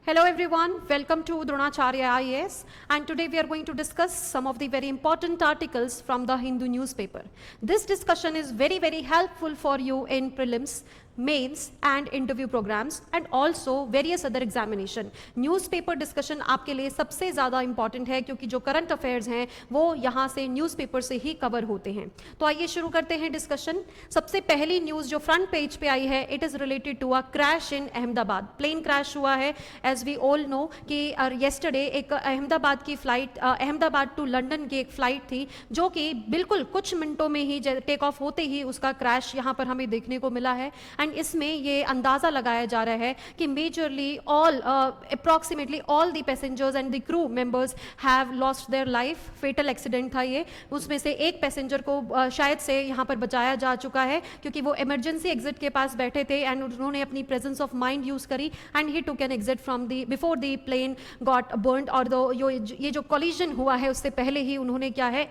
Hello everyone, welcome to Dronacharya IAS, and today we are going to discuss some of the very important articles from the Hindu newspaper. This discussion is very helpful for you in prelims, mains and interview programmes and also various other examination. Newspaper discussion आपके लिए सबसे ज़्यादा important है क्योंकि जो current affairs हैं वो यहाँ से न्यूज़पेपर से ही कवर होते हैं. तो आइए शुरू करते हैं डिस्कशन. सबसे पहली न्यूज़ जो फ्रंट पेज पे आई है, it is related to a crash in Ahmedabad. Plane crash हुआ है. एज वी ऑल नो कि येस्टरडे एक अहमदाबाद की फ्लाइट, अहमदाबाद टू लंदन की एक फ़्लाइट थी जो कि बिल्कुल कुछ मिनटों में ही टेक ऑफ होते ही उसका क्रैश यहाँ पर हमें देखने को मिला है. एंड इसमें ये अंदाज़ा लगाया जा रहा है कि majorly all approximately all the passengers and the crew members have lost their life. Fatal accident था ये. उसमें से एक पैसेंजर को शायद से यहाँ पर बचाया जा चुका है क्योंकि वो इमरजेंसी एग्जिट के पास बैठे थे एंड उन्होंने अपनी प्रेजेंस ऑफ माइंड यूज़ करी and he took an exit from the before the plane got burned. और ये जो कॉलिजन हुआ है उससे पहले ही उन्होंने क्या है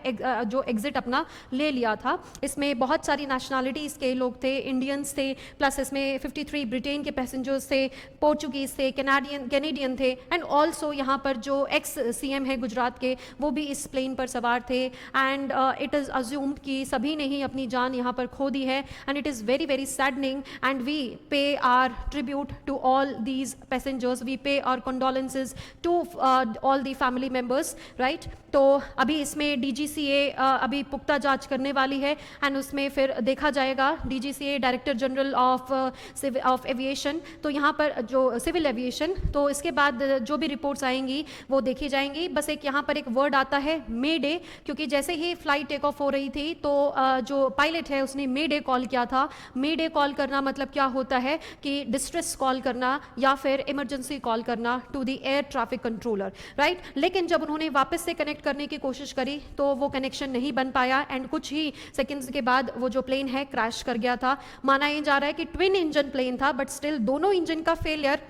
जो एग्जिट अपना ले लिया था. इसमें बहुत सारी नेशनैलिटीज़ के लोग थे. इंडियंस थे, प्लस इसमें 53 ब्रिटेन के पैसेंजर्स थे, पोर्चुगीज थे, कैनेडियन थे एंड ऑल्सो यहाँ पर जो एक्स सीएम है गुजरात के वो भी इस प्लेन पर सवार थे. एंड इट इज़ अज्यूम्ड कि सभी ने ही अपनी जान यहाँ पर खो दी है and it is very saddening and we pay our tribute to all these passengers. We pay our condolences to all the family members, right. तो अभी इसमें डीजीसीए अभी पुख्ता जांच करने वाली है एंड उसमें फिर देखा जाएगा. DGCA director general of aviation, तो यहाँ पर जो सिविल एविएशन, तो इसके बाद जो भी रिपोर्ट्स आएंगी वो देखी जाएंगी. बस एक यहाँ पर एक वर्ड आता है मे डे, क्योंकि जैसे ही फ्लाइट टेक ऑफ हो रही थी तो जो पायलट है उसने मे डे कॉल किया था. मे डे कॉल करना मतलब क्या होता है कि डिस्ट्रेस कॉल करना या फिर इमरजेंसी कॉल करना to the air traffic controller, right. लेकिन जब उन्होंने वापस से कनेक्ट करने की कोशिश करी तो वो कनेक्शन नहीं बन पाया एंड कुछ ही सेकेंड्स के बाद वो जो प्लेन है क्रैश कर गया था. माना ये जा रहा है कि ट्विन इंजन प्लेन था, बट स्टिल दोनों इंजन का फेलियर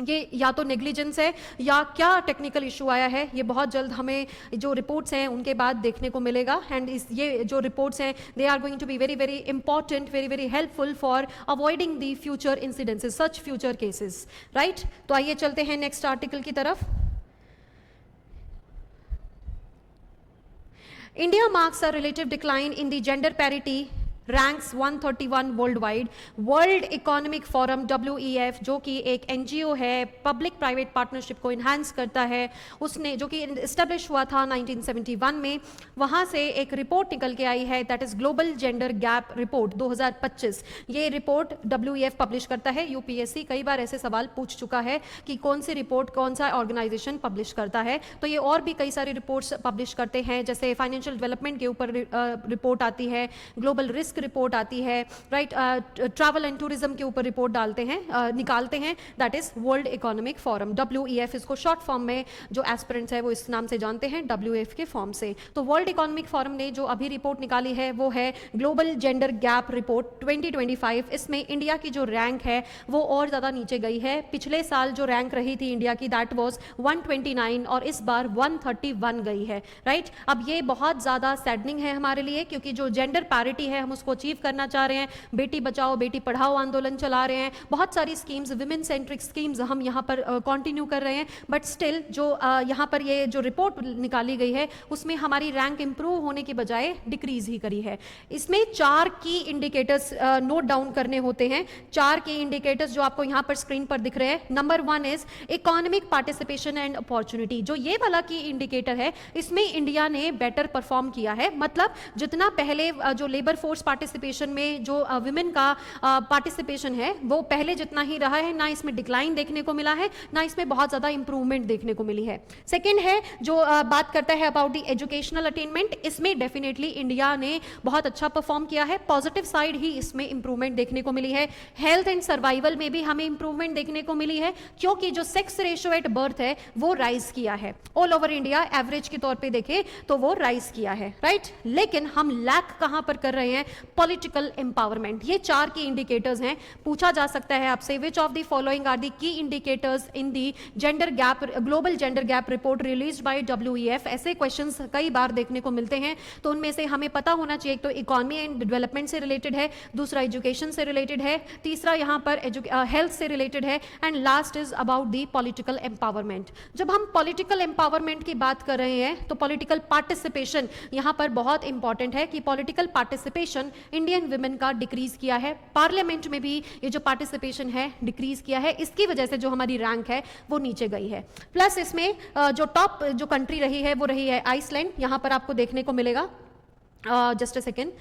ये या तो नेग्लिजेंस है या क्या टेक्निकल इशू आया है, ये बहुत जल्द हमें जो रिपोर्ट्स हैं उनके बाद देखने को मिलेगा. एंड ये जो रिपोर्ट्स हैं they are going to be very important, very helpful for avoiding the future incidences, such future cases, right. तो आइए चलते हैं नेक्स्ट आर्टिकल की तरफ. India marks a relative decline in the gender parity, ranks 131 worldwide. World economic forum WEF जो कि एक NGO है, पब्लिक प्राइवेट पार्टनरशिप को इन्हांस करता है, उसने जो कि इस्टेब्लिश हुआ था 1971 में, वहाँ से एक रिपोर्ट निकल के आई है, that is global gender gap report 2025. ये रिपोर्ट WEF पब्लिश करता है. UPSC कई बार ऐसे सवाल पूछ चुका है कि कौन सी रिपोर्ट कौन सा ऑर्गेनाइजेशन पब्लिश करता है. तो ये और भी कई सारी रिपोर्ट्स पब्लिश करते हैं, जैसे फाइनेंशियल डेवलपमेंट के ऊपर रिपोर्ट आती है, ग्लोबल रिस्क रिपोर्ट आती है, राइट. ट्रैवल एंड टूरिज्म के ऊपर रिपोर्ट डालते हैं, निकालते हैं, that is world economic forum WEF. इसको शॉर्ट फॉर्म में जो एस्पिरेंट्स है वो इस नाम से जानते हैं, WEF के फॉर्म से. तो वर्ल्ड इकोनॉमिक फोरम ने जो अभी रिपोर्ट निकाली है वो है ग्लोबल जेंडर गैप रिपोर्ट 2025. इसमें इंडिया की जो रैंक है वो और ज़्यादा नीचे गई है. पिछले साल जो रैंक रही थी इंडिया की दैट वॉज 129 और इस बार 131 गई है, राइट. अब ये बहुत ज़्यादा सैडनिंग है हमारे लिए क्योंकि जो जेंडर पैरिटी है हम उसको अचीव करना चाह रहे हैं. बेटी बचाओ बेटी पढ़ाओ आंदोलन चला रहे हैं, बहुत सारी स्कीम्स, विमेन सेंट्रिक स्कीम्स हम यहाँ पर कंटिन्यू कर रहे हैं, बट स्टिल जो यहाँ पर ये जो रिपोर्ट निकाली गई है उसमें हमारी रैंक इंप्रूव होने की बजाय डिक्रीज ही करी है. इसमें 4 की इंडिकेटर्स नोट डाउन करने होते हैं. 4 की इंडिकेटर्स जो आपको यहाँ पर स्क्रीन पर दिख रहे हैं. Number 1 is economic participation and opportunity. जो ये वाला की इंडिकेटर है इसमें इंडिया ने बेटर परफॉर्म किया है. मतलब जितना पहले जो लेबर फोर्स पार्टिसिपेशन में जो विमेन का पार्टिसिपेशन है वो पहले जितना ही रहा है, ना इसमें डिक्लाइन देखने को मिला है, ना इसमें बहुत ज़्यादा इंप्रूवमेंट देखने को मिली है. सेकेंड है जो बात करता है अबाउट द एजुकेशनल अटेनमेंट. इसमें डेफिनेटली इंडिया ने बहुत अच्छा परफॉर्म किया है. पॉजिटिव साइड ही इसमें इंप्रूवमेंट देखने को मिली है. हेल्थ एंड सर्वाइवल में भी हमें इंप्रूवमेंट देखने को मिली है क्योंकि जो सेक्स रेशियो एट बर्थ है वो राइज किया है. ऑल ओवर इंडिया एवरेज के तौर पर देखें तो वो राइज किया है, राइट. लेकिन हम लैक कहाँ पर कर रहे हैं, पॉलिटिकल एम्पावरमेंट। ये 4 की इंडिकेटर्स हैं। पूछा जा सकता है आपसे which of the following are the key indicators in the gender gap, global gender gap report released by WEF। ऐसे क्वेश्चंस कई बार देखने को मिलते हैं, तो उनमें से हमें पता होना चाहिए, एक तो इकोनॉमी एंड डेवलपमेंट से रिलेटेड है, दूसरा एजुकेशन से रिलेटेड है, तीसरा यहाँ पर हेल्थ से रिलेटेड है, and last is about the political empowerment. जब हम पॉलिटिकल एम्पावरमेंट की बात कर रहे हैं तो पॉलिटिकल पार्टिसिपेशन यहाँ पर बहुत इंपॉर्टेंट है कि पॉलिटिकल पार्टिसिपेशन इंडियन वुमेन का डिक्रीज किया है। पार्लियामेंट में भी ये जो पार्टिसिपेशन है डिक्रीज किया है, इसकी वजह से जो हमारी रैंक है वो नीचे गई है। प्लस इसमें जो टॉप जो कंट्री रही है वो रही है आइसलैंड। यहाँ पर आपको देखने को मिलेगा, just a second,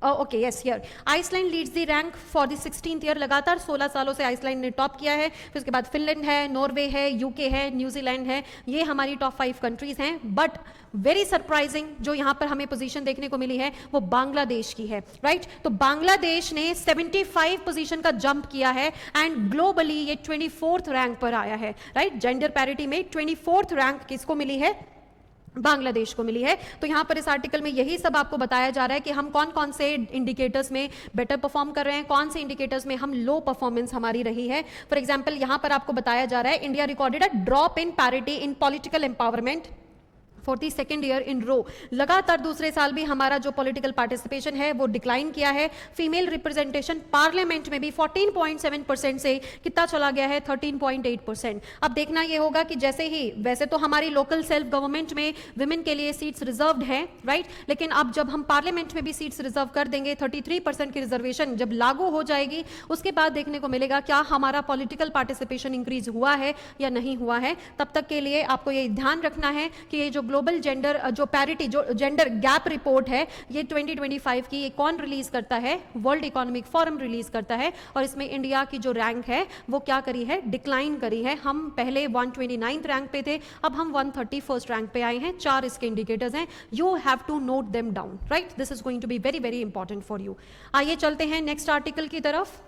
okay yes, here Iceland leads the rank for the 16th year. लगातार 16 सालों से आइसलैंड ने टॉप किया है। फिर उसके बाद फिनलैंड है, नॉर्वे है, यूके है, न्यूजीलैंड है। ये हमारी टॉप 5 कंट्रीज हैं। बट वेरी सरप्राइजिंग जो यहाँ पर हमें पोजीशन देखने को मिली है वो बांग्लादेश की है, राइट? तो बांग्लादेश ने 75 पोजीशन का जंप किया है एंड ग्लोबली ये 24th रैंक पर आया है, राइट? जेंडर पैरिटी में 24th रैंक किसको मिली है? बांग्लादेश को मिली है। तो यहाँ पर इस आर्टिकल में यही सब आपको बताया जा रहा है कि हम कौन कौन से इंडिकेटर्स में बेटर परफॉर्म कर रहे हैं, कौन से इंडिकेटर्स में हम लो परफॉर्मेंस हमारी रही है। फॉर एग्जांपल यहाँ पर आपको बताया जा रहा है India recorded a drop in parity in political empowerment for the second year in row. लगातार दूसरे साल भी हमारा जो पॉलिटिकल पार्टिसिपेशन है वो डिक्लाइन किया है। फीमेल रिप्रेजेंटेशन पार्लियामेंट में भी 14.7% से कितना चला गया है? 13.8%। अब देखना ये होगा कि जैसे ही, वैसे तो हमारी लोकल सेल्फ गवर्नमेंट में विमेन के लिए सीट्स रिजर्व्ड हैं, राइट? लेकिन अब जब हम पार्लियामेंट में भी सीट्स रिजर्व कर देंगे, 33% की रिजर्वेशन जब लागू हो जाएगी, उसके बाद देखने को मिलेगा क्या हमारा पॉलिटिकल पार्टिसिपेशन इंक्रीज हुआ है या नहीं हुआ है। तब तक के लिए आपको ये ध्यान रखना है कि ये जो ग्लोबल जेंडर जो पैरिटी जो जेंडर गैप रिपोर्ट है ये 2025 की, ये कौन रिलीज करता है? वर्ल्ड इकोनॉमिक फोरम रिलीज करता है। और इसमें इंडिया की जो रैंक है वो क्या करी है? डिक्लाइन करी है। हम पहले 129th रैंक पे थे, अब हम 131st रैंक पे आए हैं। 4 इसके इंडिकेटर्स हैं, you have to note them down, right? This is going to be very very important for you. आइए चलते हैं नेक्स्ट आर्टिकल की तरफ।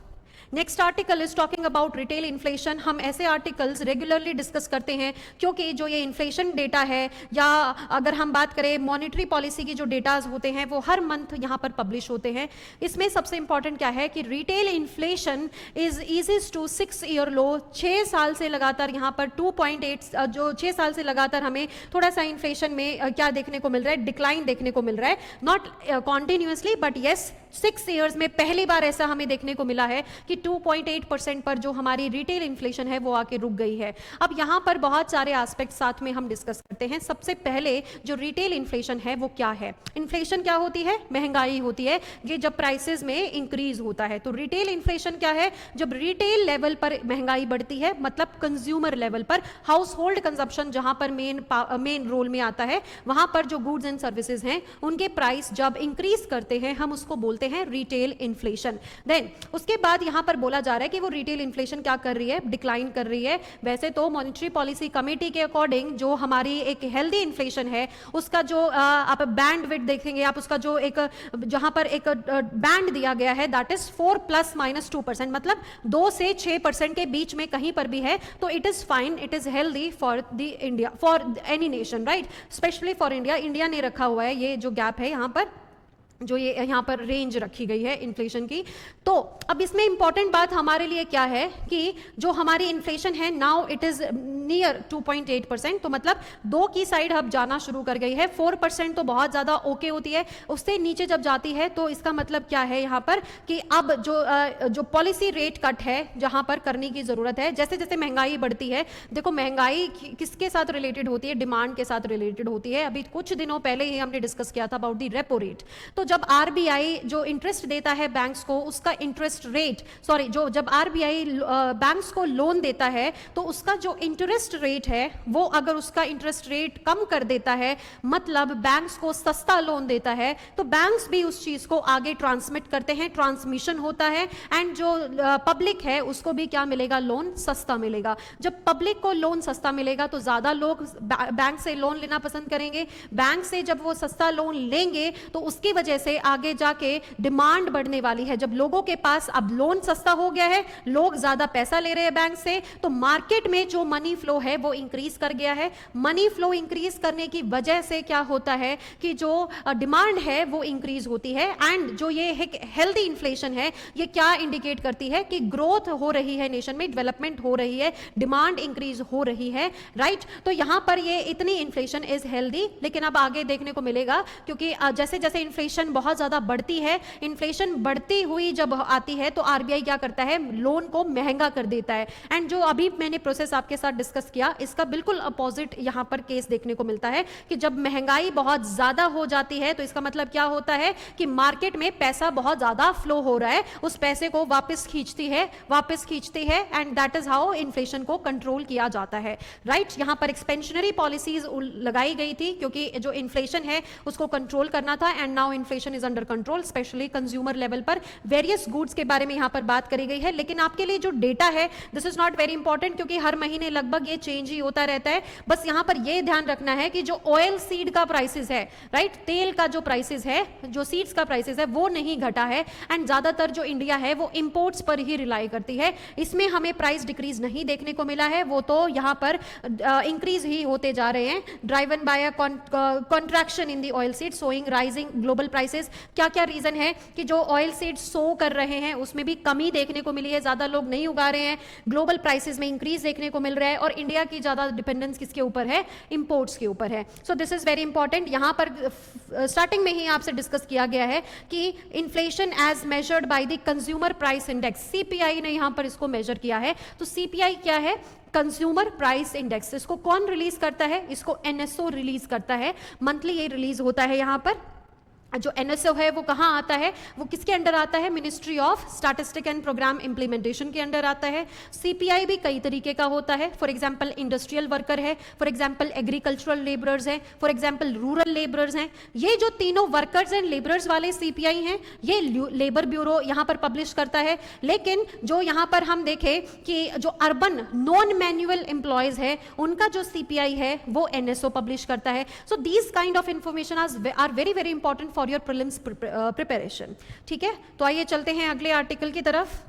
Next article is talking about retail inflation. हम ऐसे आर्टिकल्स रेगुलरली डिस्कस करते हैं क्योंकि जो ये इन्फ्लेशन डेटा है, या अगर हम बात करें मॉनेटरी पॉलिसी की जो डेटाज होते हैं वो हर मंथ यहाँ पर पब्लिश होते हैं। इसमें सबसे इंपॉर्टेंट क्या है कि retail inflation is eases to 6 year low. 6 साल से लगातार यहाँ पर 2.8, जो 6 साल से लगातार हमें थोड़ा सा इन्फ्लेशन में क्या देखने को मिल रहा है? डिक्लाइन देखने को मिल रहा है। Not continuously but yes 6 years में पहली बार ऐसा हमें देखने को मिला है कि 2.8% पर जो हमारी रिटेल इन्फ्लेशन है वो आके रुक गई है। अब यहाँ पर बहुत सारे एस्पेक्ट साथ में हम डिस्कस करते हैं। सबसे पहले जो रिटेल इन्फ्लेशन है वो क्या है? इन्फ्लेशन क्या होती है? महंगाई होती है। ये जब प्राइसेस में इंक्रीज होता है। तो रिटेल इन्फ्लेशन क्या है? जब रिटेल लेवल पर महंगाई बढ़ती है, मतलब कंज्यूमर लेवल पर, हाउस होल्ड कंजप्शन जहां पर मेन रोल में आता है, वहां पर जो गुड्स एंड सर्विसेज हैं उनके प्राइस जब इंक्रीज करते हैं हम उसको बोलते हैं रिटेल इन्फ्लेशन। देन उसके बाद यहां पर बोला जा रहा है कि वो रिटेल इन्फ्लेशन क्या कर रही है? डिक्लाइन कर रही है। वैसे तो मॉनेटरी पॉलिसी कमेटी के अकॉर्डिंग जो हमारी एक हेल्दी इन्फ्लेशन है उसका जो आप बैंड विड्थ देखेंगे, आप उसका जो एक जहां पर एक बैंड दिया गया है दैट इज 4 ± 2%, मतलब 2 से 6% के बीच में कहीं पर भी है तो it is fine, it is healthy for the India, for any nation, right? Specially for India. India ने रखा हुआ है ये जो गैप है यहाँ पर, जो ये यहाँ पर रेंज रखी गई है इन्फ्लेशन की। तो अब इसमें इंपॉर्टेंट बात हमारे लिए क्या है कि जो हमारी इन्फ्लेशन है नाउ इट इज नियर 2.8%, तो मतलब 2 की साइड अब जाना शुरू कर गई है। 4% तो बहुत ज्यादा ओके होती है, उससे नीचे जब जाती है तो इसका मतलब क्या है यहाँ पर कि अब जो पॉलिसी रेट कट है जहाँ पर करने की जरूरत है। जैसे जैसे महंगाई बढ़ती है, देखो महंगाई किसके साथ रिलेटेड होती है? डिमांड के साथ रिलेटेड होती है। अभी कुछ दिनों पहले ही हमने डिस्कस किया था अबाउट दी रेपो रेट। तो जब आरबीआई जो इंटरेस्ट देता है बैंक्स को, उसका इंटरेस्ट रेट, सॉरी, जो जब आरबीआई बैंक्स को लोन देता है तो उसका जो इंटरेस्ट रेट है वो अगर उसका इंटरेस्ट रेट कम कर देता है, मतलब बैंक्स को सस्ता लोन देता है, तो बैंक्स भी उस चीज को आगे ट्रांसमिट करते हैं, ट्रांसमिशन होता है, एंड जो पब्लिक है उसको भी क्या मिलेगा? लोन सस्ता मिलेगा। जब पब्लिक को लोन सस्ता मिलेगा तो ज्यादा लोग बैंक से लोन लेना पसंद करेंगे। बैंक से जब वो सस्ता लोन लेंगे तो उसकी वजह से आगे जाके डिमांड बढ़ने वाली है। जब लोगों के पास अब लोन सस्ता हो गया है, लोग ज्यादा पैसा ले रहे हैं बैंक से, तो मार्केट में जो मनी फ्लो है वो इंक्रीज कर गया है। मनी फ्लो इंक्रीज करने की वजह से क्या होता है कि जो डिमांड है वो इंक्रीज होती है, एंड जो ये हेल्दी इन्फ्लेशन है ये क्या इंडिकेट करती है कि ग्रोथ हो रही है नेशन में, डेवलपमेंट हो रही है, डिमांड इंक्रीज हो रही है, राइट। तो यहां पर ये इतनी इन्फ्लेशन इज हेल्दी, लेकिन अब आगे देखने को मिलेगा, क्योंकि जैसे जैसे इन्फ्लेशन बहुत ज्यादा बढ़ती है, इन्फ्लेशन बढ़ती हुई जब आती है तो आरबीआई क्या करता है, लोन को महंगा कर देता है। एंड जो अभी मैंने प्रोसेस आपके साथ डिस्कस किया, इसका बिल्कुल अपोजिट यहां पर केस देखने को मिलता है कि जब महंगाई बहुत ज्यादा हो जाती है तो इसका मतलब क्या होता है कि मार्केट में पैसा बहुत ज्यादा फ्लो हो रहा है, उस पैसे को वापस खींचती है, and that is how inflation को कंट्रोल किया जाता है, राइट। यहां पर एक्सपेंशनरी पॉलिसीज लगाई गई थी क्योंकि जो इन्फ्लेशन है उसको कंट्रोल करना था, and now inflation is under control, specially consumer level पर। वेरियस गुड्स के बारे में यहां पर बात करी गई है, लेकिन आपके लिए जो डेटा है this is not very important, क्योंकि हर महीने लगभग ये चेंज ही होता रहता है। बस यहां पर ये ध्यान रखना है कि जो ऑयल सीड का प्राइसेस है, राइट, तेल का जो प्राइसेस है, जो सीड्स का प्राइसेस है वो नहीं घटा है, एंड ज्यादातर जो इंडिया है वो इंपोर्ट्स पर ही रिलाई करती है। इसमें हमें प्राइस डिक्रीज नहीं देखने को मिला है, वो तो यहां पर इंक्रीज ही होते जा रहे हैं, driven by a contraction in the oil seed sowing rising global prices. क्या क्या रीजन है कि जो ऑयल सीड सो कर रहे हैं उसमें भी कमी देखने को मिली है, ज्यादा लोग नहीं उगा रहे हैं, ग्लोबल प्राइसेस में इंक्रीज देखने को मिल रहा है, और इंडिया की ज्यादा डिपेंडेंस किसके ऊपर है, इंपोर्ट्स के ऊपर है। So this is very important. यहां पर स्टार्टिंग में ही आपसे डिस्कस किया गया है कि inflation as measured by the consumer price index, CPI ने यहां पर इसको मेजर किया है। तो सीपीआई क्या है, कंज्यूमर प्राइस इंडेक्स। इसको कौन रिलीज करता है, इसको एनएसओ रिलीज करता है, मंथली ये रिलीज होता है। यहां पर जो एनएसओ है वो कहाँ आता है, वो किसके अंडर आता है, ministry of statistic and programme implementation के अंडर आता है। सीपीआई भी कई तरीके का होता है, फॉर एग्जांपल इंडस्ट्रियल वर्कर है, फॉर एग्जांपल एग्रीकल्चरल लेबरर्स हैं, फॉर एग्जांपल रूरल लेबरर्स हैं। ये जो तीनों वर्कर्स एंड लेबरर्स वाले सीपीआई हैं ये लेबर ब्यूरो यहाँ पर पब्लिश करता है। लेकिन जो यहाँ पर हम देखें कि जो अर्बन नॉन मैन्युअल एम्प्लॉयज है उनका जो सीपीआई है वो एनएसओ पब्लिश करता है। So these kind of information are very very important for your prelims preparation. ठीक है, तो आइए चलते हैं अगले आर्टिकल की तरफ।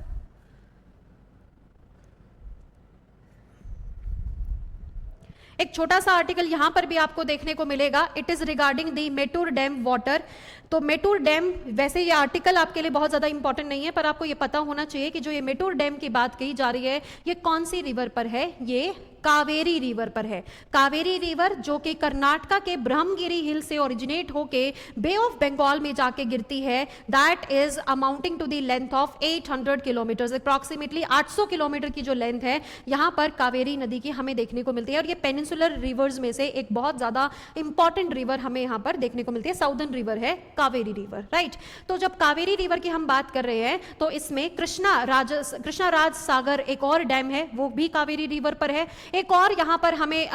एक छोटा सा आर्टिकल यहां पर भी आपको देखने को मिलेगा, it is regarding the Mettur dam water. तो मेटूर डैम, वैसे ये आर्टिकल आपके लिए बहुत ज्यादा इंपॉर्टेंट नहीं है, पर आपको ये पता होना चाहिए कि जो ये मेटूर डैम की बात कही जा रही है ये कौन सी रिवर पर है, ये कावेरी रिवर पर है। कावेरी रिवर जो कि कर्नाटका के ब्रह्मगिरी हिल से ओरिजिनेट होके बे ऑफ बंगाल में जाके गिरती है, that is amounting to the length of 800 kilometre, approximately 800 kilometre की जो लेंथ है यहां पर कावेरी नदी की हमें देखने को मिलती है। और ये पेनिनसुलर रिवर्स में से एक बहुत ज्यादा इंपॉर्टेंट रिवर हमें यहां पर देखने को मिलती है, साउदर्न रिवर है कावेरी रिवर, राइट। तो जब कावेरी रिवर की हम बात कर रहे हैं तो इसमें कृष्णा राज सागर एक और डैम है, वो भी कावेरी रिवर पर है। एक और यहां पर हमें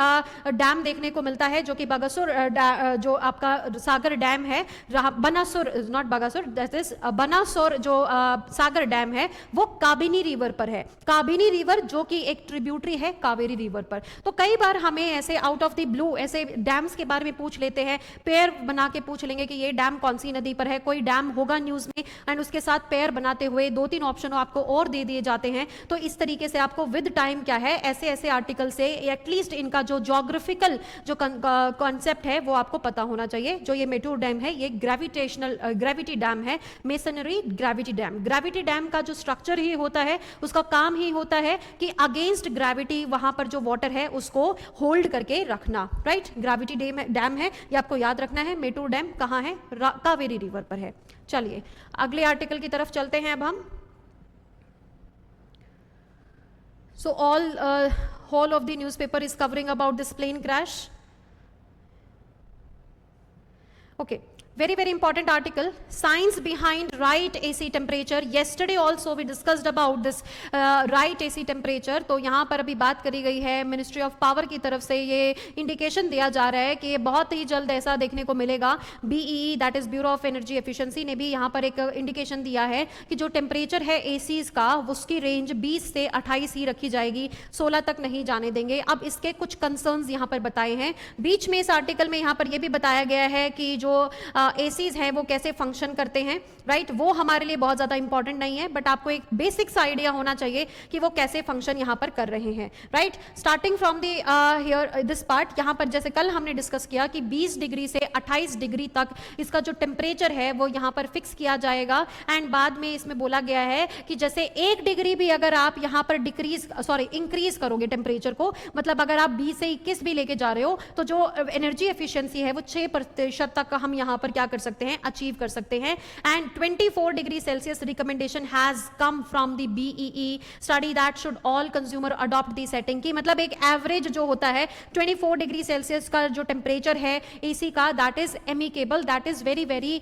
डैम देखने को मिलता है जो कि बगासुर जो आपका सागर डैम है, Banasur not Bagasur, that is Banasur जो सागर डैम है वो काबिनी रिवर पर है। काबिनी रिवर जो कि एक ट्रिब्यूटरी है कावेरी रिवर पर। तो कई बार हमें ऐसे आउट ऑफ द ब्लू ऐसे डैम्स के बारे में पूछ लेते हैं, पेयर बना के पूछ लेंगे कि ये डैम कौन सी नदी पर है, कोई डैम होगा न्यूज में, एंड उसके साथ पेयर बनाते हुए 2-3 ऑप्शन आपको और दे दिए जाते हैं। तो इस तरीके से आपको विद टाइम क्या है, ऐसे ऐसे आर्टिकल से एटलीस्ट इनका जो ज्योग्राफिकल जो कॉन्सेप्ट है वो आपको पता होना चाहिए। जो ये मेटूर डैम है ये ग्रेविटी डैम है, masonry gravity dam. Gravity dam का जो स्ट्रक्चर ही होता है, उसका काम ही होता है कि अगेंस्ट ग्रेविटी वहां पर जो वाटर है उसको होल्ड करके रखना, राइट। ग्रेविटी डैम है, ये आपको याद रखना है। मेटूर डैम कहां है, कावेरी रिवर पर है। चलिए अगले आर्टिकल की तरफ चलते हैं अब हम। So whole of the newspaper is covering about this plane crash. Okay, very very important article, science behind right AC temperature. Yesterday also we discussed about this right AC temperature. तो यहाँ पर अभी बात करी गई है, मिनिस्ट्री ऑफ पावर की तरफ से ये इंडिकेशन दिया जा रहा है कि बहुत ही जल्द ऐसा देखने को मिलेगा। BEE that is bureau of energy efficiency ने भी यहाँ पर एक इंडिकेशन दिया है कि जो टेम्परेचर है एसीज का उसकी रेंज 20 से 28 ही रखी जाएगी, 16 तक नहीं जाने देंगे। अब इसके कुछ कंसर्न्स यहाँ पर बताए हैं बीच में। इस आर्टिकल में यहाँ पर यह भी बताया गया है कि जो एसीज हैं वो कैसे फंक्शन करते हैं, राइट, वो हमारे लिए बहुत ज़्यादा इंपॉर्टेंट नहीं है, बट आपको एक बेसिक सा आइडिया होना चाहिए कि वो कैसे फंक्शन यहाँ पर कर रहे हैं, right. Starting from the here this part, यहाँ पर जैसे कल हमने डिस्कस किया कि 20 डिग्री से 28 डिग्री तक इसका जो टेम्परेचर है वो यहाँ पर फिक्स किया जाएगा, एंड बाद में इसमें बोला गया है कि जैसे 1 डिग्री भी अगर आप यहाँ पर इंक्रीज करोगे टेम्परेचर को, मतलब अगर आप 20 से 21 भी लेके जा रहे हो, तो जो एनर्जी एफिशिएंसी है वो 6% तक हम यहाँ पर क्या कर सकते हैं, अचीव कर सकते हैं। And 24 degree Celsius recommendation has come from the BEE study that should all consumer adopt the setting की, मतलब एक एवरेज जो होता है 24 डिग्री सेल्सियस का जो टेम्परेचर है एसी का, that is amicable, that is very very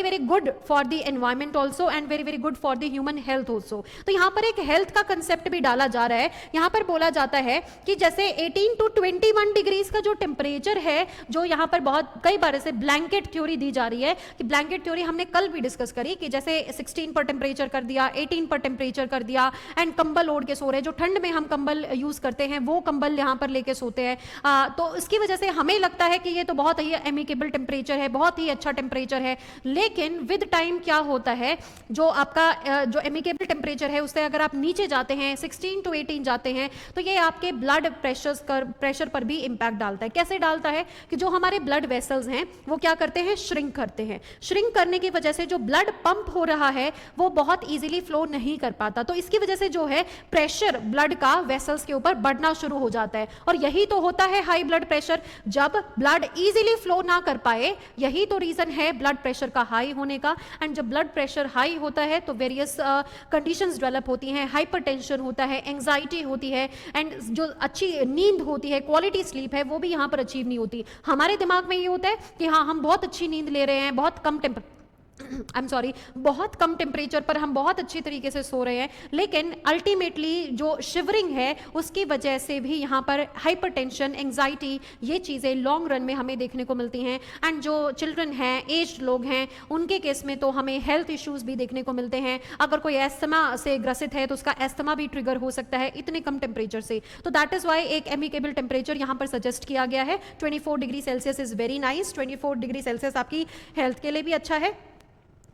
very good for the environment also and very very good for the human health also. तो यहाँ पर एक हेल्थ का कंसेप्ट भी डाला जा रहा है। यहाँ पर बोला जाता है कि जैसे 18 to 21 डिग्रीज का जो टेम्परेचर है, जो यहाँ पर बहुत कई बार ऐसे ब्लैंकेट थ्योरी दी जा रही है, कि ब्लैंकेट थ्योरी हमने कल भी डिस्कस करी कि जैसे 16 पर टेम्परेचर कर दिया, 18 पर टेम्परेचर कर दिया, एंड कंबल ओढ़ के सो रहे, जो ठंड में हम कंबल यूज करते हैं वो कंबल यहाँ पर लेके सोते हैं, तो इसकी वजह से हमें लगता है कि ये तो बहुत ही एमिकेबल टेम्परेचर है, बहुत ही अच्छा टेम्परेचर है। लेकिन विद टाइम क्या होता है, जो आपका जो एमिकेबल टेम्परेचर है उससे अगर आप नीचे जाते हैं, 16 to 18 जाते हैं, तो ये आपके ब्लड प्रेशर पर भी इंपैक्ट डालता है। कैसे डालता है कि जो हमारे ब्लड वेसल्स हैं वो क्या करते हैं, श्रिंक करते हैं। श्रिंक करने की वजह से जो ब्लड पंप हो रहा है वो बहुत इजीली फ्लो नहीं कर पाता, तो इसकी वजह से जो है प्रेशर ब्लड का वेसल्स के ऊपर बढ़ना शुरू हो जाता है, और यही तो होता है हाई ब्लड प्रेशर। जब ब्लड इजीली फ्लो ना कर पाए, यही तो रीजन है ब्लड प्रेशर का हाई होने का, एंड जब ब्लड प्रेशर हाई होता है तो वेरियस कंडीशंस डेवलप होती हैं, हाइपरटेंशन होता है, एंजाइटी होती है, एंड जो अच्छी नींद होती है, क्वालिटी स्लीप है, वो भी यहाँ पर अचीव नहीं होती। हमारे दिमाग में ये होता है कि हाँ हम बहुत अच्छी नींद ले रहे हैं, बहुत कम टेम्परेचर पर हम बहुत अच्छी तरीके से सो रहे हैं, लेकिन अल्टीमेटली जो शिवरिंग है उसकी वजह से भी यहाँ पर हाइपरटेंशन, एंजाइटी, ये चीज़ें लॉन्ग रन में हमें देखने को मिलती हैं। एंड जो चिल्ड्रन हैं, एज्ड लोग हैं, उनके केस में तो हमें हेल्थ इश्यूज भी देखने को मिलते हैं। अगर कोई एस्थमा से ग्रसित है तो उसका एस्थमा भी ट्रिगर हो सकता है इतने कम टेम्परेचर से। तो दैट इज वाई एक एमिकेबल टेम्परेचर यहाँ पर सजेस्ट किया गया है। 24 degree Celsius is very nice. 24 degree Celsius आपकी हेल्थ के लिए भी अच्छा है,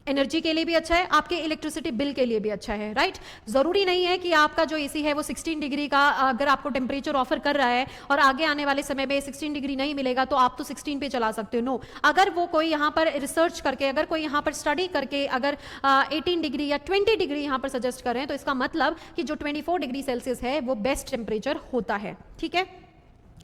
एनर्जी के लिए भी अच्छा है, आपके इलेक्ट्रिसिटी बिल के लिए भी अच्छा है, राइट। जरूरी नहीं है कि आपका जो एसी है वो 16 डिग्री का अगर आपको टेम्परेचर ऑफर कर रहा है और आगे आने वाले समय में 16 डिग्री नहीं मिलेगा तो आप तो 16 पे चला सकते हो। नो, अगर वो कोई यहाँ पर रिसर्च करके, अगर कोई यहाँ पर स्टडी करके अगर 18 डिग्री या 20 डिग्री यहाँ पर सजेस्ट कर रहे हैं, तो इसका मतलब कि जो 24 डिग्री सेल्सियस है वो बेस्ट टेम्परेचर होता है, ठीक है।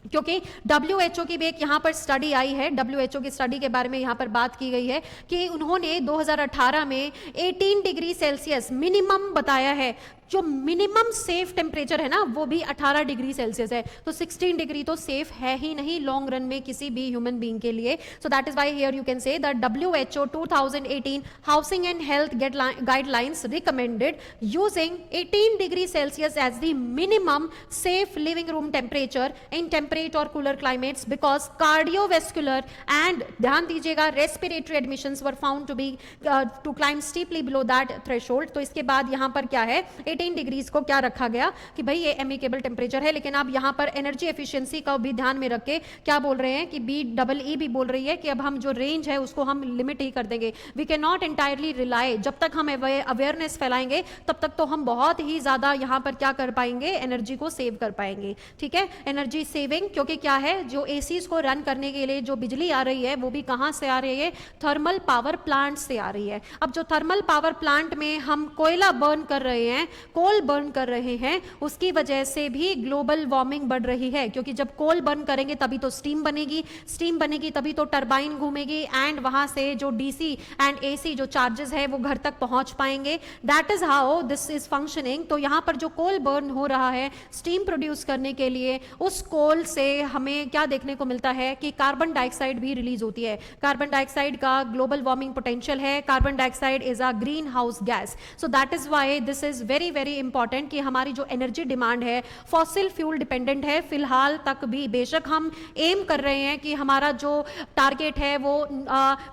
क्योंकि WHO की भी एक यहाँ पर स्टडी आई है, WHO की स्टडी के बारे में यहाँ पर बात की गई है कि उन्होंने 2018 में 18 डिग्री सेल्सियस मिनिमम बताया है। जो मिनिमम सेफ टेम्परेचर है ना वो भी 18 डिग्री सेल्सियस है, तो 16 डिग्री तो सेफ है ही नहीं लॉन्ग रन में किसी भी ह्यूमन बीइंग के लिए। So that is why here you can say that WHO 2018 housing and health guidelines recommended using 18 degree Celsius as the minimum safe living room temperature in temperate और cooler climates, because cardiovascular and ध्यान दीजिएगा respiratory admissions were found to be to climb steeply below that threshold. तो इसके बाद यहाँ पर क्या है, 18 डिग्रीज को क्या रखा गया कि भाई ये एमिकेबल टेम्परेचर है, लेकिन आप यहाँ पर एनर्जी एफिशिएंसी का भी ध्यान में रख के क्या बोल रहे हैं कि BEE भी बोल रही है कि अब हम जो रेंज है उसको हम लिमिट ही कर देंगे। We can not entirely rely, जब तक हम अवेयरनेस फैलाएंगे तब तक तो हम बहुत ही ज्यादा यहाँ पर क्या कर पाएंगे, एनर्जी को सेव कर पाएंगे, ठीक है। एनर्जी सेविंग, क्योंकि क्या है, जो एसीज को रन करने के लिए जो बिजली आ रही है वो भी कहाँ से आ रही है, थर्मल पावर प्लांट से आ रही है। अब जो थर्मल पावर प्लांट में हम कोयला बर्न कर रहे हैं, कोल बर्न कर रहे हैं, उसकी वजह से भी ग्लोबल वार्मिंग बढ़ रही है, क्योंकि जब कोल बर्न करेंगे तभी तो स्टीम बनेगी, स्टीम बनेगी तभी तो टरबाइन घूमेगी, एंड वहां से जो DC एंड AC जो चार्जेस है वो घर तक पहुंच पाएंगे। That is how this is functioning. तो यहाँ पर जो कोल बर्न हो रहा है स्टीम प्रोड्यूस करने के लिए, उस कोल से हमें क्या देखने को मिलता है कि कार्बन डाइऑक्साइड भी रिलीज होती है। कार्बन डाइऑक्साइड का ग्लोबल वार्मिंग पोटेंशियल है, carbon dioxide is a green house gas. So that is why this is very very important कि हमारी जो एनर्जी डिमांड है फॉसिल फ्यूल डिपेंडेंट है फिलहाल तक भी। बेशक हम एम कर रहे हैं कि हमारा जो टारगेट है वो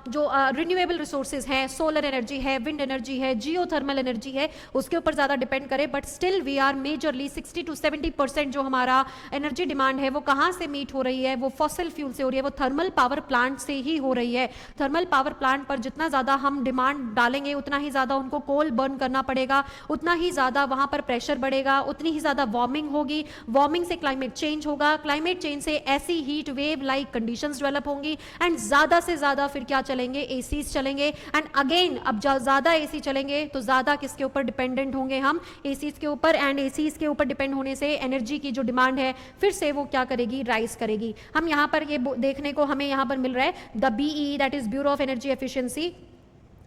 जो रिन्यूएबल रिसोर्सेज हैं, सोलर एनर्जी है, विंड एनर्जी है, जियोथर्मल एनर्जी है, उसके ऊपर ज़्यादा डिपेंड करें, but still we are majorly 60 to 70% जो हमारा एनर्जी डिमांड है वो कहाँ से मीट हो रही है, वो फॉसिल फ्यूल से हो रही है, वो थर्मल पावर प्लांट से ही हो रही है। थर्मल पावर प्लांट पर जितना ज़्यादा हम डिमांड डालेंगे उतना ही ज़्यादा उनको कोल बर्न करना पड़ेगा, उतना ही ज़्यादा वहाँ पर प्रेशर बढ़ेगा, उतनी ही ज़्यादा वार्मिंग होगी, वार्मिंग से क्लाइमेट चेंज होगा, क्लाइमेट चेंज से ऐसी heat wave like conditions develop होंगी, एंड ज़्यादा से ज़्यादा फिर क्या चलेंगे, एसीज चलेंगे। एंड अगेन अब ज़्यादा एसी चलेंगे तो ज़्यादा किसके ऊपर डिपेंडेंट होंगे हम, एसीज के ऊपर, एंड एसीज के ऊपर डिपेंड होने से एनर्जी की जो डिमांड है फिर से वो क्या करेगी, राइज करेगी। हम यहाँ पर ये देखने को हमें यहाँ पर मिल रहा है, the BEE that is bureau of energy efficiency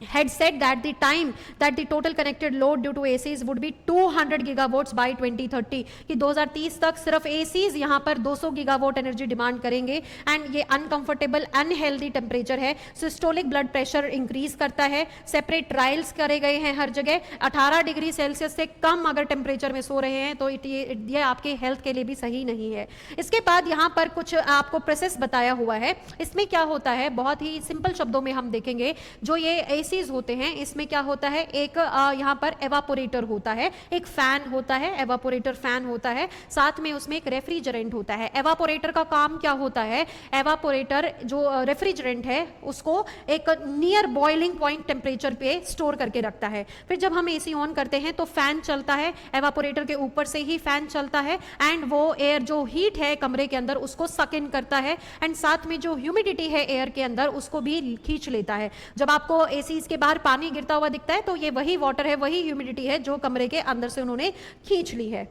had said that the time that the total connected load due to ACs would be 200 gigawatts by 2030 कि 2030 तक सिर्फ ACs यहाँ पर 200 गीगावाट एनर्जी डिमांड करेंगे। एंड ये अनकंफर्टेबल अनहेल्दी टेम्परेचर है, systolic blood pressure increase करता है। सेपरेट ट्रायल्स करे गए हैं हर जगह, 18 डिग्री सेल्सियस से कम अगर टेम्परेचर में सो रहे हैं तो ये आपके हेल्थ के लिए भी सही नहीं है। इसके बाद यहाँ पर कुछ आपको प्रोसेस बताया हुआ है, इसमें क्या होता है बहुत ही सिंपल शब्दों में हम देखेंगे। जो ये होते हैं इसमें क्या होता है, एक यहां पर एवापोरेटर होता है, एक फैन होता है, एवापोरेटर फैन होता है, साथ में उसमें एक रेफ्रिजरेंट होता है। एवापोरेटर का काम क्या होता है, एवापोरेटर जो रेफ्रिजरेंट है उसको एक नियर बॉइलिंग पॉइंट टेम्परेचर पे स्टोर करके रखता है। फिर जब हम एसी ऑन करते हैं तो फैन चलता है, एवापोरेटर के ऊपर से ही फैन चलता है, एंड वो एयर जो हीट है कमरे के अंदर उसको सक इन करता है, एंड साथ में जो ह्यूमिडिटी है एयर के अंदर उसको भी खींच लेता है। जब आपको एसी के बाहर पानी गिरता हुआ दिखता है तो ये वही वाटर है, वही ह्यूमिडिटी है जो कमरे के अंदर से उन्होंने खींच ली है।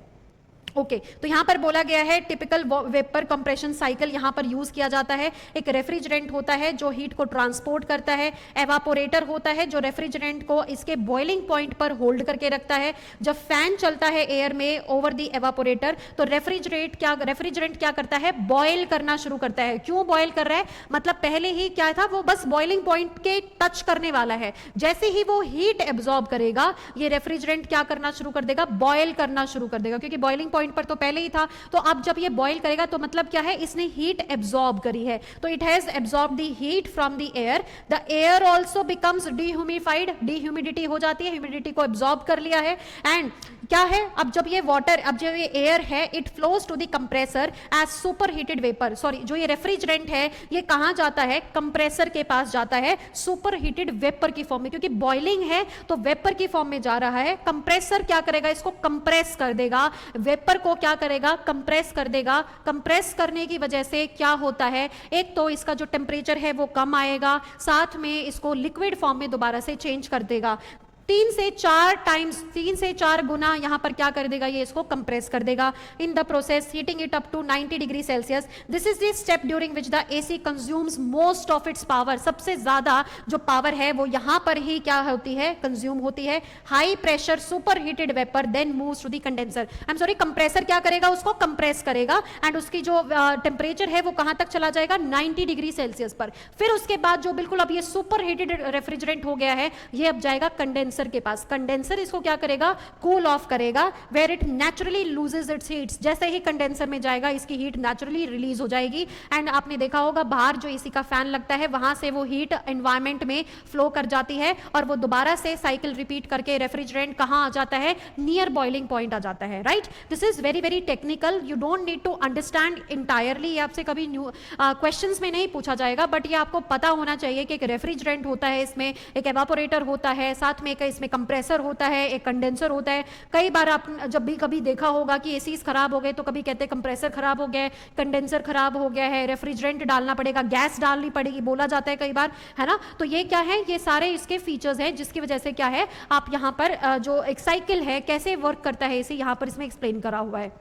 ओके तो यहां पर बोला गया है टिपिकल वेपर कंप्रेशन साइकिल यहां पर यूज किया जाता है। एक रेफ्रिजरेंट होता है जो हीट को ट्रांसपोर्ट करता है, एवापोरेटर होता है जो रेफ्रिजरेंट को इसके बॉइलिंग पॉइंट पर होल्ड करके रखता है। जब फैन चलता है एयर में ओवर द एवापोरेटर तो रेफ्रिजरेंट क्या करता है, बॉयल करना शुरू करता है। क्यों बॉयल कर रहा है, मतलब पहले ही क्या था, वो बस बॉइलिंग पॉइंट के टच करने वाला है, जैसे ही वो हीट एब्जॉर्ब करेगा ये रेफ्रिजरेंट क्या करना शुरू कर देगा, बॉयल करना शुरू कर देगा, क्योंकि बॉइलिंग पॉइंट पर तो पहले ही था। तो अब जब ये बॉयल करेगा तो मतलब क्या है, इसने हीट एब्जॉर्ब करी है, तो it has absorb the heat from the air, the air also becomes dehumidified, dehumidity हो जाती है, ह्यूमिडिटी को एब्जॉर्ब कर लिया है। एंड क्या है, अब जब ये वाटर, अब जो ये एयर है it flows to the compressor as super heated vapour, sorry जो ये रेफ्रिजरेंट है ये कहां जाता है, कंप्रेसर के पास जाता है सुपर हीटेड वेपर की फॉर्म में, क्योंकि बॉइलिंग है तो वेपर की फॉर्म में जा रहा है। कंप्रेसर क्या करेगा, इसको कंप्रेस कर देगा, वेपर को क्या करेगा, कंप्रेस कर देगा। कंप्रेस करने की वजह से क्या होता है, एक तो इसका जो टेम्परेचर है वो कम आएगा, साथ में इसको लिक्विड फॉर्म में दोबारा से चेंज कर देगा। 3 से 4 गुना यहां पर क्या कर देगा, ये इसको कंप्रेस कर देगा। In the process heating it up to 90 degree Celsius, this is the step during which the AC consumes most of its power, सबसे ज्यादा जो पावर है वो यहां पर ही क्या होती है, कंज्यूम होती है। High pressure super heated vapour then moves to the condenser, I am sorry, compressor क्या करेगा, उसको कंप्रेस करेगा, एंड उसकी जो टेम्परेचर है वो कहां तक चला जाएगा, 90 डिग्री सेल्सियस पर। फिर उसके बाद जो बिल्कुल अब ये सुपर हीटेड रेफ्रिजरेंट हो गया है ये अब जाएगा कंडेंसर के पास। कंडेंसर इसको क्या करेगा, कूल ऑफ करेगा, where it naturally loses its heat, जैसे ही कंडेंसर में जाएगा इसकी हीट नेचुरली रिलीज हो जाएगी। एंड आपने देखा होगा बाहर जो एसी का फैन लगता है वहां से वो हीट एनवायरमेंट में फ्लो कर जाती है और वो दोबारा से साइकिल रिपीट करके रेफ्रिजरेंट कहां आ जाता है, नियर बॉइलिंग पॉइंट आ जाता है, right. This is very very technical, you don't need to understand entirely, ये आपसे कभी क्वेश्चंस में नहीं पूछा जाएगा, बट ये आपको पता होना चाहिए कि एक रेफ्रिजरेंट होता है, इसमें एक एवापोरेटर होता है, साथ में इसमें कंप्रेसर होता है, एक कंडेंसर होता है। कई बार आप जब भी कभी देखा होगा कि एसीज खराब हो गए तो कभी कहते हैं कंप्रेसर खराब हो गया है, कंडेंसर खराब हो गया है, रेफ्रिजरेंट डालना पड़ेगा, गैस डालनी पड़ेगी, बोला जाता है कई बार, है ना। तो ये क्या है, ये सारे इसके फीचर्स हैं जिसकी वजह से क्या है, आप यहाँ पर जो एक साइकिल है कैसे वर्क करता है एसी यहाँ पर इसमें एक्सप्लेन करा हुआ है।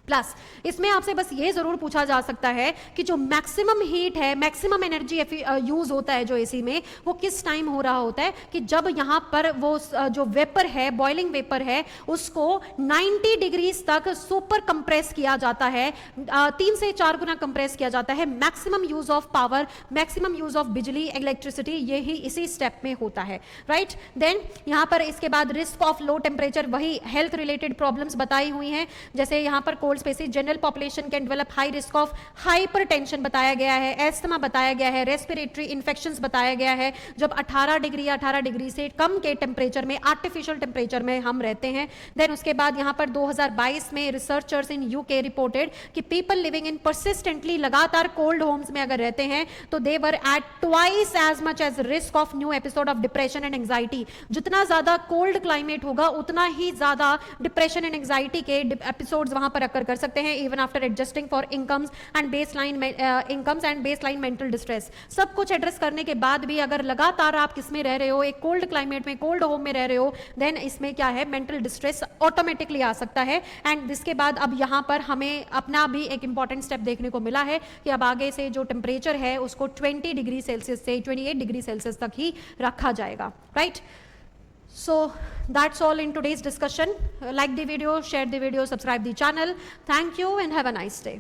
प्लस इसमें आपसे बस ये जरूर पूछा जा सकता है कि जो मैक्सिमम हीट है, मैक्सिमम एनर्जी यूज होता है जो एसी में, वो किस टाइम हो रहा होता है, कि जब यहाँ पर वो जो वेपर है, बॉइलिंग वेपर है, उसको 90 डिग्रीज तक सुपर कंप्रेस किया जाता है, 3 से 4 गुना कंप्रेस किया जाता है। Maximum use of power, maximum use of बिजली, इलेक्ट्रिसिटी, ये ही इसी स्टेप में होता है, राइट। देन यहाँ पर इसके बाद रिस्क ऑफ लो टेम्परेचर, वही हेल्थ रिलेटेड प्रॉब्लम्स बताई हुई हैं, जैसे यहाँ पर cold spaces, general population can develop high risk of hypertension बताया गया है, एस्थमा बताया गया है, रेस्पिरेटरी इन्फेक्शंस बताया गया है, जब 18 डिग्री से कम के टेम्परेचर में, आर्टिफिशियल टेम्परेचर में हम रहते हैं। देन उसके बाद यहाँ पर 2022 में रिसर्चर्स इन यूके रिपोर्टेड कि पीपल लिविंग इन परसिस्टेंटली, लगातार कोल्ड होम्स में अगर रहते हैं, तो they were at twice as much as risk of new episode of depression and anxiety. जितना ज्यादा कोल्ड क्लाइमेट होगा उतना ही ज्यादा डिप्रेशन एंड एंजाइटी के एपिसोड्स वहां पर अकर कर सकते हैं, even after adjusting for incomes and baseline mental distress. सब कुछ एड्रेस करने के बाद भी अगर लगातार आप किसमें रह रहे हो, एक कोल्ड क्लाइमेट में, कोल्ड होम में रह रहे हो, देन इसमें क्या है, मेंटल डिस्ट्रेस ऑटोमेटिकली आ सकता है। एंड इसके बाद अब यहाँ पर हमें अपना भी एक इंपॉर्टेंट स्टेप देखने को मिला है कि अब आगे से जो टेम्परेचर है उसको 20 डिग्री सेल्सियस से 28 डिग्री सेल्सियस तक ही रखा जाएगा, right. So that's all in today's discussion. Like the video, share the video, subscribe the channel. Thank you and have a nice day.